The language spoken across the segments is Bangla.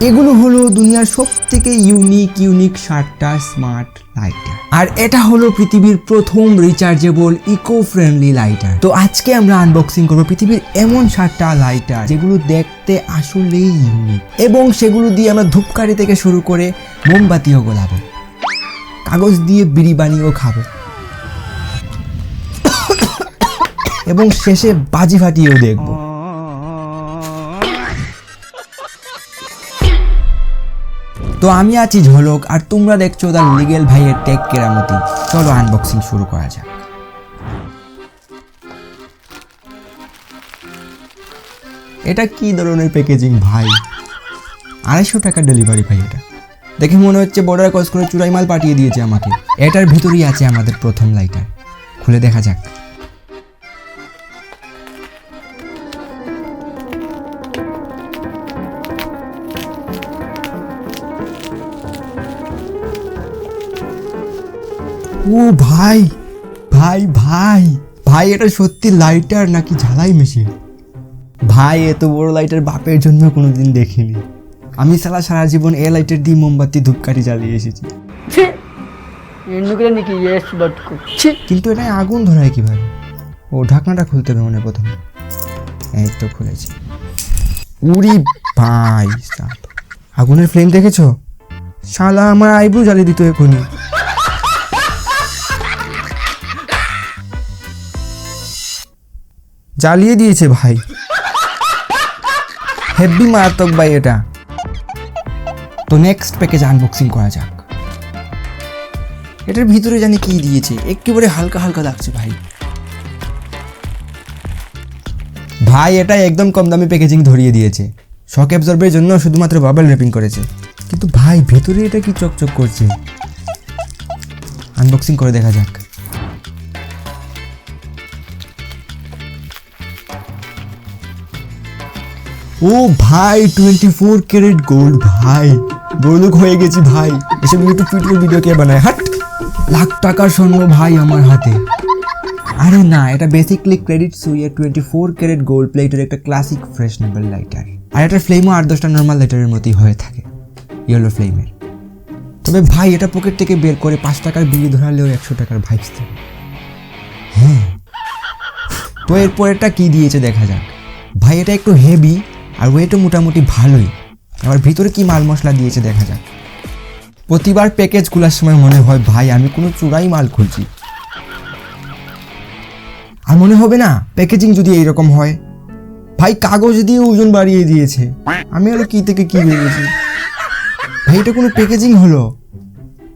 এগুলো হলো দুনিয়ার সবথেকে ইউনিক 7টা স্মার্ট লাইটার। আর এটা হলো পৃথিবীর প্রথম রিচার্জেবল ইকো ফ্রেন্ডলি লাইটার। তো আজকে আমরা আনবক্সিং করবো পৃথিবীর এমন 7টা লাইটার যেগুলো দেখতে আসলেই ইউনিক, এবং সেগুলো দিয়ে আমরা ধূপকাঠি থেকে শুরু করে মোমবাতিও গোলাবো, কাগজ দিয়ে বিড়ি বানিয়েও খাবো, এবং শেষে বাজি ফাটিয়েও দেখবো। তো আমি আছি ঝলক, আর তোমরা দেখছো দ্য লিগেল ভাইয়ের টেক কেরামতি। চলো আনবক্সিং শুরু করা যাক। এটা কি ধরনের প্যাকেজিং ভাই? 250 টাকা ডেলিভারি ভাই। এটা দেখে মনে হচ্ছে বর্ডার ক্রস করে চুরাই মাল পাঠিয়ে দিয়েছে আমাকে। এটার ভিতরেই আছে আমাদের প্রথম লাইটার, খুলে দেখা যাক। ও ভাই ভাই ভাই ভাই, এটা সত্যি লাইটার নাকি ঝালাই মেশিন? ভাই এত বড় লাইটার বাপের জন্য কোনোদিন দেখিনি। আমি সারা জীবন এ লাইটার দিয়ে মোমবাতি ধূপকাঠি জ্বালিয়ে এসেছি, কিন্তু এটা আগুন ধরায় কিভাবে? ও ঢাকনাটা খুলতে হবে মনে প্রথমে। এই তো খুলেছি। উরি ভাই, আগুনের ফ্লেম দেখেছো? শালা আমার আইব্রু জ্বালিয়ে দিত এখনই। জ্বালিয়ে দিয়েছে ভাই, হেভি মারাত্মক ভাই এটা। তো নেক্সট প্যাকেজ আনবক্সিং করা যাক। এটার ভিতরে জানি কি দিয়েছে, একেবারে হালকা হালকা লাগছে ভাই। ভাই এটা একদম কম দামি প্যাকেজিং ধরিয়ে দিয়েছে। শক অ্যাবজর্বের জন্য শুধুমাত্র বাবল র্যাপিং করেছে, কিন্তু ভাই ভেতরে এটা কি চকচক করছে। আনবক্সিং করে দেখা যাক। ও ভাই 24 ক্যারেট গোল্ড। ভাই বড়লোক হয়ে গেছি ভাই। এসব ইউটিউব ভিডিও কে বানায়? হাট, লাখ টাকার স্বর্ণ ভাই আমার হাতে। আরে না, এটা বেসিক্যালি ক্রেডিট সুইয়ের 24 ক্যারেট গোল্ড প্লেটের একটা ক্লাসিক ফ্রেশনেবল লাইটার। আর এটার ফ্লেমও 8-10টা নর্মাল লাইটারের মতোই হয়ে থাকে, ইয়েলো ফ্লেমের। তবে ভাই এটা পকেট থেকে বের করে 5 টাকার বিড়ি ধরালেও 100 টাকার ভাইবস থাকে। হ্যাঁ, তো এরপর এটা কি দিয়েছে দেখা যাক। ভাই এটা একটু হেভি আর ওয়েটও মোটামুটি ভালোই। আবার ভিতরে কি মাল মশলা দিয়েছে দেখা যাক। প্রতিবার প্যাকেজ খোলার সময় মনে হয় ভাই আমি কোনো চোরাই মাল খুলছি। আর মনে হবে না প্যাকেজিং যদি এইরকম হয়? ভাই কাগজ দিয়ে ওজন বাড়িয়ে দিয়েছে। আমি আরো কি থেকে কি ভেবেছি। ভাই এটা কোনো প্যাকেজিং হলো?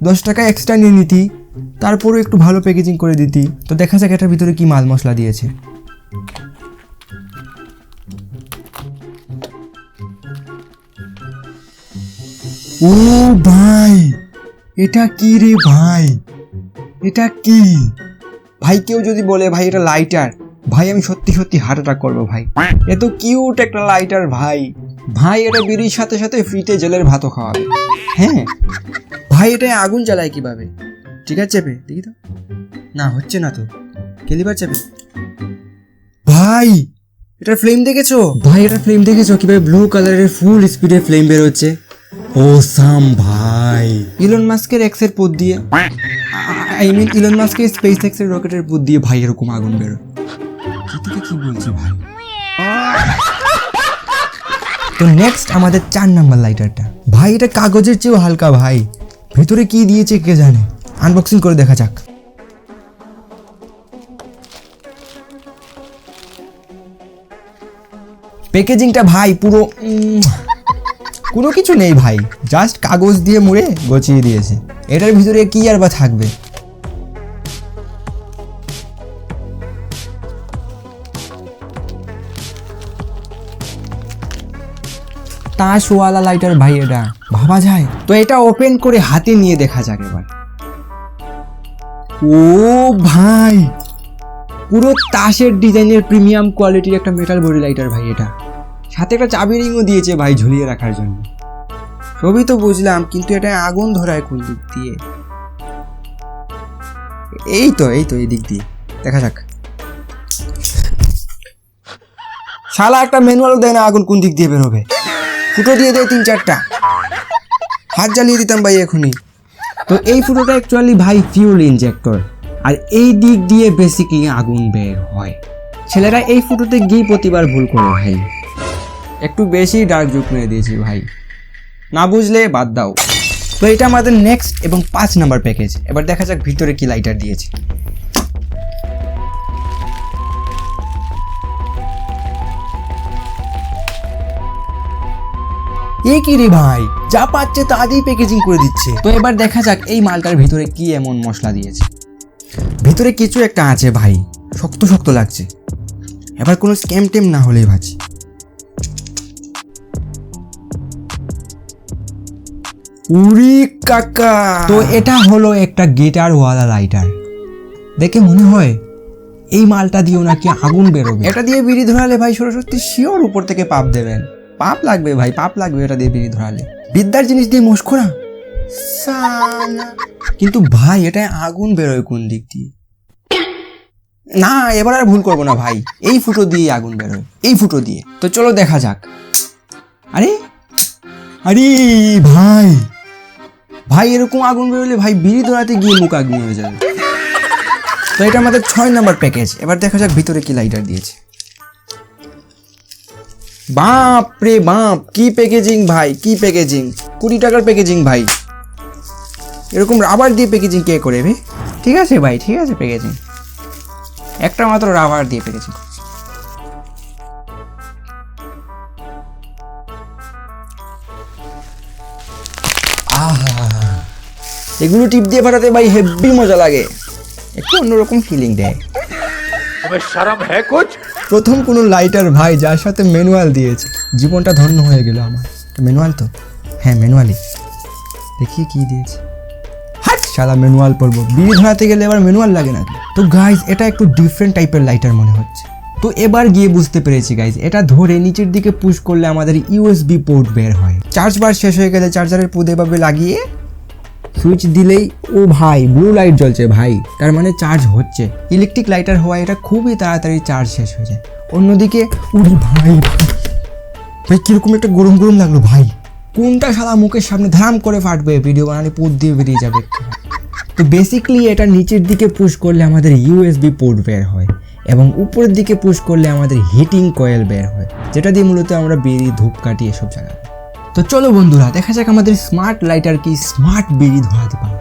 10 টাকা এক্সট্রা নিয়ে নিতি, তারপরও একটু ভালো প্যাকেজিং করে দিতি। তো দেখা যাক এটার ভিতরে কি মাল মশলা দিয়েছে। ও ভাই, এটা কি রে ভাই? এটা কি ভাই? কেউ যদি বলে ভাই এটা লাইটার, ভাই আমি সত্যি হার্ট অ্যাটাক করবো ভাই। এত কিউট একটা লাইটার ভাই। ভাই এটা বিড়ির সাথে সাথে ফ্রিতে জেলের ভাতও খাওয়াবে। হ্যাঁ ভাই, এটা আগুন জ্বালায় কিভাবে? ঠিক আছে, চেপে দেখি তো। না হচ্ছে না তো, কেলিবার চেপে। ভাই এটার ফ্লেম দেখেছো? ভাই এটার ফ্লেম দেখেছো কিভাবে ব্লু কালারের ফুল স্পিডে ফ্লেম বের হচ্ছে? ওসাম ভাই। ইলন মাস্কের এক্সের পথ দিয়ে, ইলন মাস্কের স্পেস এক্সের রকেটের পথ দিয়ে ভাই এরকম আগুন বেরোয়। কি বলছি ভাই? তো নেক্সট আমাদের 4 নাম্বার লাইটারটা। ভাই এটা কাগজের চেয়েও হালকা ভাই। ভেতরে কি দিয়েছে কে জানে। আনবক্সিং করে দেখা যাক। প্যাকেজিংটা ভাই পুরো কোনো কিছু নেই ভাই, জাস্ট কাগজ দিয়ে মুড়ে গচিয়ে দিয়েছে। এটার ভিতরে কি আর বা থাকবে? তাসওয়ালা লাইটার ভাই, এটা ভাবা যায়? তো এটা ওপেন করে হাতে নিয়ে দেখা যাক এবার। ও ভাই, পুরো তাসের ডিজাইনের প্রিমিয়াম কোয়ালিটির একটা মেটাল বডি লাইটার ভাই। এটা সাথে একটা চাবি রিংও দিয়েছে ভাই ঝুলিয়ে রাখার জন্য। সবই তো বুঝলাম, কিন্তু এটা আগুন ধরায় কোন দিক দিয়ে? এই তো এই দিক দিয়ে দেখা যাক। শালা একটা ম্যানুয়ালও দেয় না আগুন কোন দিক দিয়ে বেরোবে। ফুটো দিয়ে দে 3-4টা, হাত জ্বালিয়ে দিতাম ভাই এখনই। তো এই ফুটোটা অ্যাকচুয়ালি ভাই ফিউল ইনজেক্টর, আর এই দিক দিয়ে বেসিক্যালি আগুন বের হয়। ছেলেরা এই ফুটোতে গিয়ে প্রতিবার ভুল করে ভাই, একটু বেশি ডার্ক জোক মেরে দিয়েছি ভাই, না বুঝলে বাদ দাও। তো এটা আমাদের নেক্সট এবং 5 নাম্বার প্যাকেজ। এবার দেখা যাক ভিতরে কি লাইটার দিয়েছে। এ কি রে ভাই, যা পাচ্ছে তা দিয়েই প্যাকেজিং করে দিচ্ছে। তো এবার দেখা যাক এই মালটার ভিতরে কি এমন মশলা দিয়েছে। ভিতরে কিছু একটা আছে ভাই, শক্ত শক্ত লাগছে। এবার কোনো স্ক্যাম টেম না হলেই ভাজি। উরি কাকা, তো এটা হলো একটা গিটার ওয়ালা লাইটার। দেখে মনে হয় এই মালটা দিয়েও নাকি আগুন বেরোবে। এটা দিয়ে বিড়ি ধরালে ভাই সরস্বতী শিওর উপর থেকে পাপ দেবেন। পাপ লাগবে ভাই, পাপ লাগবে এটা দিয়ে বিড়ি ধরালে। বিদ্যার জিনিস দিয়ে মস্করা সালা। কিন্তু ভাই এটা আগুন বেরোয় কোন দিক দিয়ে? না, এবার আর ভুল করবো না ভাই, এই ফুটো দিয়ে আগুন বেরোয়, এই ফুটো দিয়ে। তো চলো দেখা যাক। আরে আরে ভাই, ভাই এরকম আগুন বেরোলে ভাই বিড়ি ধরাতে গিয়ে মুখ আগুন হয়ে যাবে। তো এটা আমাদের 6 নাম্বার প্যাকেজ। এবার দেখা যাক ভিতরে কি লাইটার দিয়েছে। বাপ রে বাপ, কি প্যাকেজিং ভাই, কি প্যাকেজিং! 20 টাকার প্যাকেজিং ভাই। এরকম রাবার দিয়ে প্যাকেজিং কে করে ভাই? ঠিক আছে ভাই, ঠিক আছে প্যাকেজিং, একটা মাত্র রাবার দিয়ে প্যাকেজিং। এগুলো টিপ দিয়ে ফাটাতে ভাই হেভি মজা লাগে, একটু অন্যরকম ফিলিং দেয়। শরম হ্যায় কুছ? প্রথম কোনো লাইটার ভাই যার সাথে ম্যানুয়াল দিয়েছে, জীবনটা ধন্য হয়ে গেল আমার। ম্যানুয়াল তো, হ্যাঁ ম্যানুয়ালই। দেখি কি দিয়েছে। হাট শালা, ম্যানুয়াল পড়বো, বিড়ি ধরাতে গেলে এবার ম্যানুয়াল লাগে নাকি? তো গাইজ এটা একটু ডিফারেন্ট টাইপের লাইটার মনে হচ্ছে। তো এবার গিয়ে বুঝতে পেরেছি গাইজ, এটা ধরে নিচের দিকে পুশ করলে আমাদের ইউএসবি পোর্ট বের হয়। চার্জ বার শেষ হয়ে গেলে চার্জারের পুঁদ এভাবে লাগিয়ে সুইচ দিলেই ও ভাই ব্লু লাইট জ্বলছে ভাই, তার মানে চার্জ হচ্ছে। ইলেকট্রিক লাইটার হওয়ায় এটা খুবই তাড়াতাড়ি চার্জ শেষ হয়ে যায়। অন্যদিকে উরি ভাই ভাই কিরকম একটা গরম গরম লাগলো ভাই, কোনটা শালা মুখের সামনে ধাম করে ফাটবে, ভিডিও বানালে পুঁত দিয়ে বেরিয়ে যাবে। তো বেসিক্যালি এটা নিচের দিকে পুশ করলে আমাদের ইউএসবি পোর্ট বের হয়, এবং উপরের দিকে পুশ করলে আমাদের হিটিং কয়েল বের হয়, যেটা দিয়ে মূলত আমরা বিড়ি ধূপকাঠি এসব জ্বালাবো। তো চলো বন্ধুরা দেখা যাক আমাদের স্মার্ট লাইটার কি স্মার্ট বিড়ি ধরাতে পারে।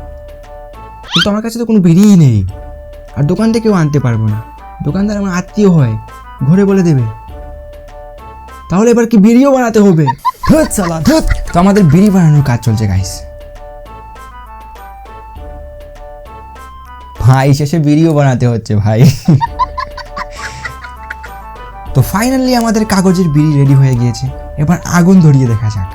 কিন্তু আমার কাছে তো কোনো বিড়িই নেই, আর দোকান থেকেও আনতে পারবো না, দোকানদার আমার আত্মীয় হয়, ঘরে বলে দেবে। তাহলে এবার কি বিড়িও বানাতে হবে? ধুত সালা ধুত। তো আমাদের বিড়ি বানানোর কাজ চলছে গাইস। ভাই শেষে বিড়িও বানাতে হচ্ছে ভাই। তো ফাইনালি আমাদের কাগজের বিড়ি রেডি হয়ে গিয়েছে, এবার আগুন ধরিয়ে দেখা যাক।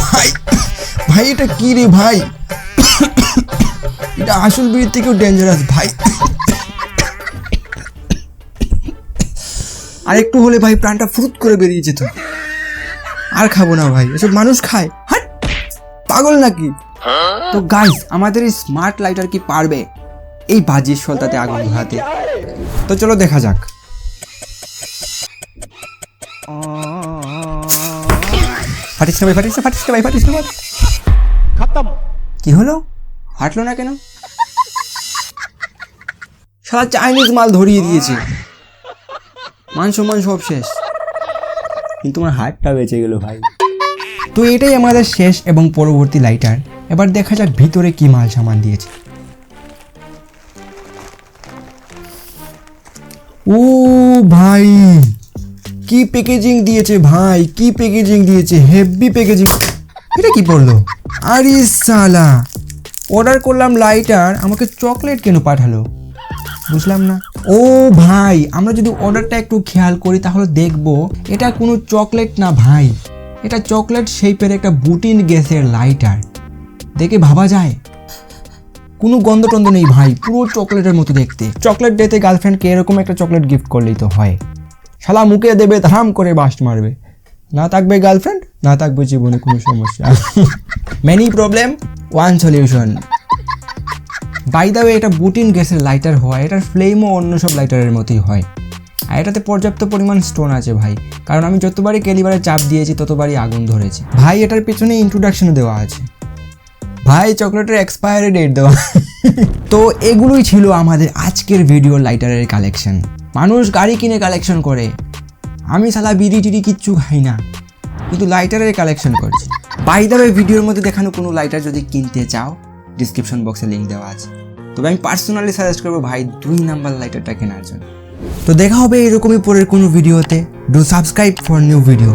ভাই ভাই এটা কি রে ভাই, এটা আসল বিড়ির থেকেও ডেঞ্জারাস ভাই। আর একটু হলে ভাই প্রাণটা ফুরুত করে বেরিয়ে যেত। আর খাবো না ভাই, এসব মানুষ খায়, হাট পাগল নাকি? তো গাইস আমাদের এই স্মার্ট লাইটার কি পারবে এই বাজির সলতাতে আগুন ধরাতে? তো চলো দেখা যাক। ফাটিস না ভাই, ফাটিস না, ফাটিস না ভাই, ফাটিস না ভাই। খতম। কি হলো, ফাটলো না কেন? সারা চাইনিজ মাল ধরিয়ে দিয়েছে, মান সম্মান সব শেষ, কিন্তু আমার হাতটা বেঁচে গেল ভাই। তো এটাই আমাদের শেষ এবং পরবর্তী লাইটার। এবার দেখা যাক ভিতরে কি মাল সামান দিয়েছে। ও ভাই কি প্যাকেজিং দিয়েছে ভাই, কি প্যাকেজিং দিয়েছে, হেভি প্যাকেজিং। এটা কি পড়লো? আরে সালা, অর্ডার করলাম লাইটার, আমাকে চকলেট কেন পাঠালো বুঝলাম না। ও ভাই আমরা যদি অর্ডারটা একটু খেয়াল করি তাহলে দেখবো এটা কোনো চকলেট না ভাই, এটা চকলেট শেপের একটা বুটিন গ্যাসের লাইটার। দেখে ভাবা যায় কোনো গন্ধ টন্ধ নেই ভাই, পুরো চকলেটের মতো দেখতে। চকলেট ডেতে গার্লফ্রেন্ডকে এরকম একটা চকলেট গিফট করলেই তো হয়, শালা মুখে দেবে ধাম করে বাস্ট মারবে, না থাকবে গার্লফ্রেন্ড না থাকবে জীবনে কোনো সমস্যা। Many problem one solution. By the way, এটা বুটিন গ্যাসের লাইটার হয়, এটার ফ্লেমও অন্য সব লাইটারের মতোই হয়। আর এটাতে পর্যাপ্ত পরিমাণ স্টোন আছে ভাই, কারণ আমি যতবারই ক্যালিবারে চাপ দিয়েছি ততবারই আগুন ধরেছে ভাই। এটার পিছনে ইন্ট্রোডাকশনও দেওয়া আছে ভাই, চকলেটের এক্সপায়ারি ডেট দেওয়া। তো এগুলোই ছিল আমাদের আজকের ভিডিও লাইটারের কালেকশন। মানুষ গাড়ি কিনে কালেকশন করে, আমি শালা বিড়ি টিড়ি কিচ্ছু খাই না, কিন্তু লাইটারের কালেকশন করছি। বাই দ্য ওয়ে, ভিডিওর মধ্যে দেখানো কোনো লাইটার যদি কিনতে চাও ডিসক্রিপশন বক্সে লিঙ্ক দেওয়া আছে। তবে আমি পার্সোনালি সাজেস্ট করবো ভাই 2 নাম্বার লাইটারটা কেনার জন্য। তো দেখা হবে এরকমই পরের কোনো ভিডিওতে। Do subscribe for new video.